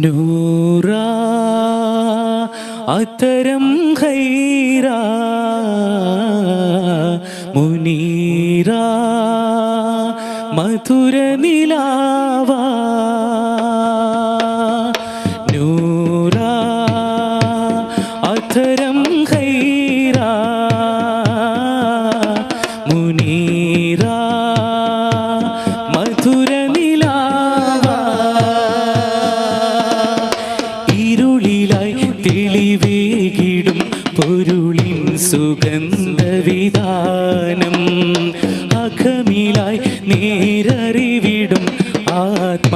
നൂറാ അത്തരം ഖൈറാ മുനീറാ മധുര നിലാവാ നൂറാ അത്തരം ഖൈറാ മുനീറാ മധുര നിലാവാ ഇരുളിലായി തെളിവേകിടും പൊരുളിൻ സുഗന്ധവിധാനം അഖമിലായി നേരറിവിടും ആത്മാവിലെഴുതിയ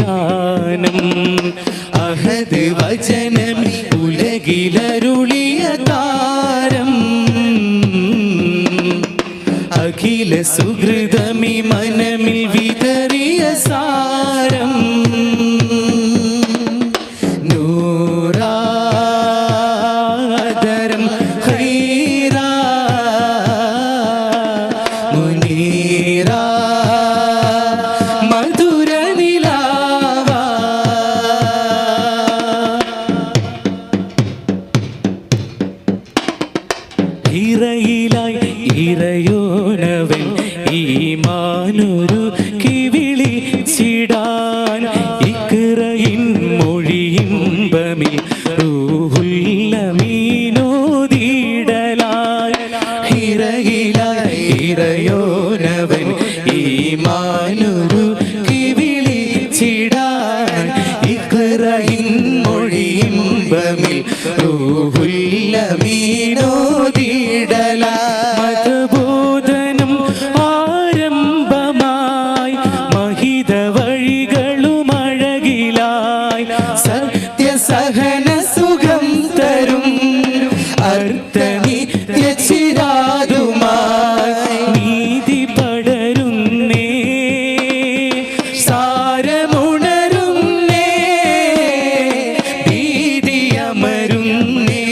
ഗാനം അഹദ് വചനം ഉലകിലരുളിയ താരം അഖില സുഹൃതമി മനമിൽ വിതറിയ സാരം നൂറാദരം ഖൈറാ മുനീറാ മധുര നിലാവാ ഇറയിലായി ഇറയോനവൻ ഈമാനൊരു കിവിളിച്ചിടാൻ ഇക്റയിൻ മൊഴിയിമ്പമിൽ റൂഹുല്ലമീനോദിടലായി ഇറയിലായി ഇറയോനവൻ ഈമാനൊരു കിവിളിച്ചിടാൻ ഇക്റയിൻ മൊഴിയിമ്പമിൽ റൂഹുല്ലമീനോദിടലായി മതബോധനം ആരംഭമായി മഹിത വഴികളുമഴകിലായി സത്യസഹന സുഖം തരും അർത്ഥനിത്യ ചിരാതുമായി നീതി പടരുന്നേ സാരമുണരുന്നേ ഭീതിയമരുന്നേ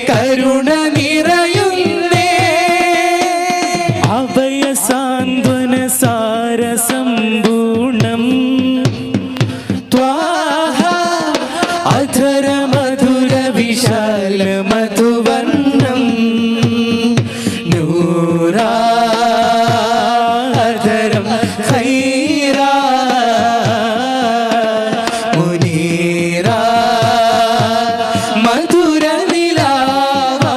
കരുണ നിറയുന്നേ അഭയ സാന്ത്വന സാരസമ്പൂർണം ത്വാഹ അധര മധുര വിശാല മധുവർണം നൂറാദരം ഖൈറാ മുനീറാ മധുര നിലാവാ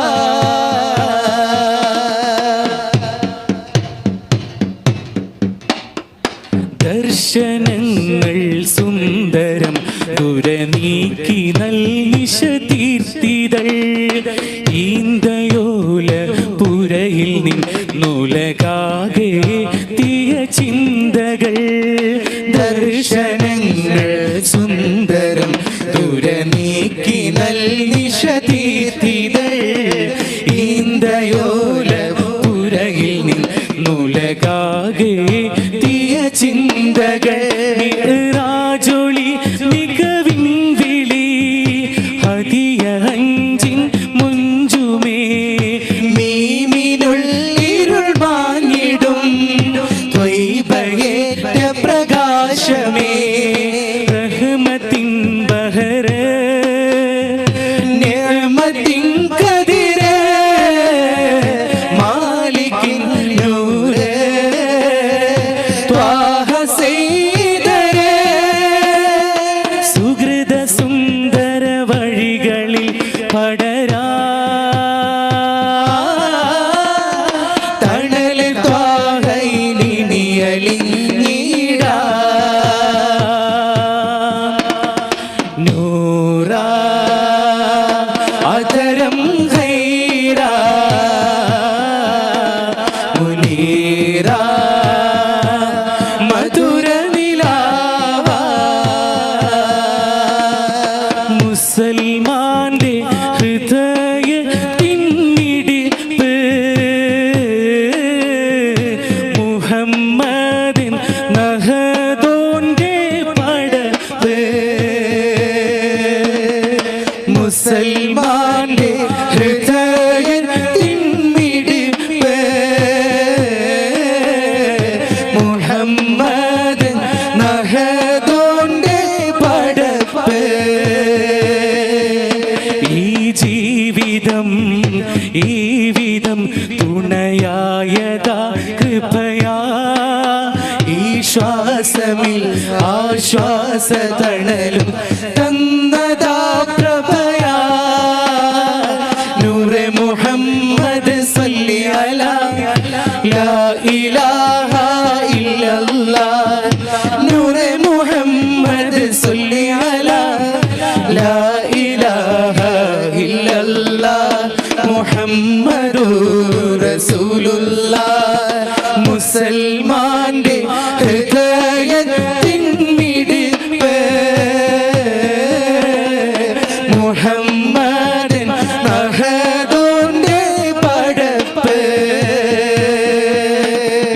ദർശനങ്ങൾ സുന്ദരം ദുരനീക്കി നൽനിശ തീർത്തിതൾ ഈന്തയോല പുരയിൽ നിന്നുലകാകെ തീയ ചിന്തകൾ ദർശനങ്ങൾ സുന്ദരം ദുരനീക്കി നൽനിശ തീർത്തിതൾ ഈന്തയോല പുരയിൽ നിന്നുലകാകെ തീയ ചിന്തകൾ മിഅ്റാജൊളി മികവിൻ വിളി ഹദിയ അഞ്ചിൻ മുഞ്ചുമേ മീമിനുള്ളിരുൾ വാങ്ങിടും ത്വയ്ബയേറ്റ പ്രകാശമേ റഹ്മത്തിൻ ബഹര നിഅമത്തിൻ കദിര മാലിക്കിൻ നൂര് ത്വാഹ സൈദരേ സുഹൃത സുന്ദര വഴികളിൽ പടരാ തണൽ ത്വാഹയിലിനിയലിഞ്ഞിടാ ശ്വാസമിൽ ആശ്വാസതണലും തന്നതാ പ്രഭയാ നൂറെ മുഹമ്മദ് സല്ലി അലാ ലാ ഇലാഹ ഇല്ലല്ലാഹ് നൂറെ മുഹമ്മദ് സല്ലി അലാ ലാ ഇലാഹ ഇല്ലല്ലാഹ് മുഹമ്മദുർ റസൂലുള്ളാഹ് മുസൽമാന്റെ ഹൃദയത്തിൻ മിടിപ്പ് മുഹമ്മദൻ മഹദോന്റെ പടപ്പ്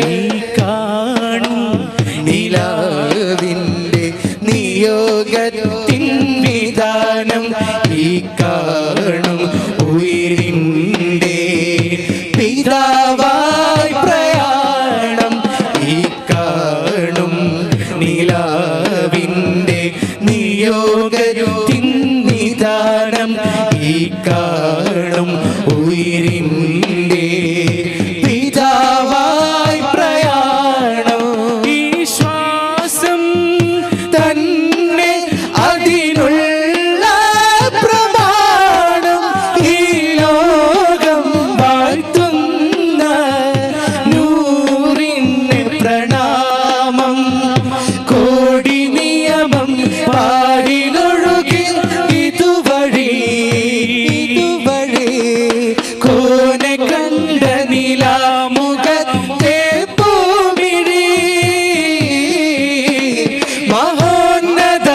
ഈ കാണും നിലാവിന്റെ നിയോഗത്തിൻ വിധാനം ഈ കാണും ഉയിരിന്റെ പിതാവായി പ്രയാണം ഈ കാണും നിലാവിന്റെ നിയോഗത്തിൻ നിദാനം ഈ കാണും ഉയിരിന്റെ പിതാവായി പ്രയാണം ഈ ശ്വാസം തന്നെ അതിനുള്ള പ്രമാണം ഈ ലോകം വാഴ്ത്തുന്ന നൂറിന് പ്രണാമം കോടി നിയമം പാരിലൊഴുകി ഇതുവഴി കോനെ കണ്ട നിലാമുഖത്തെ പൂമിഴി മഹോന്നത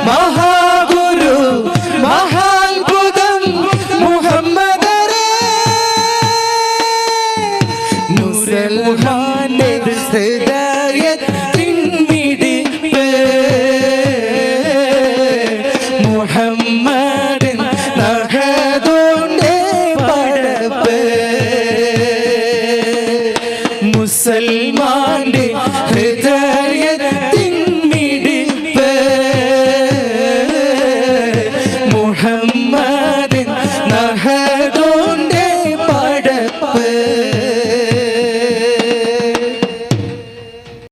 മഹാഗുരു മഹാത്ഭുതം മുഹമ്മദരേ മുസൽമാന്റെ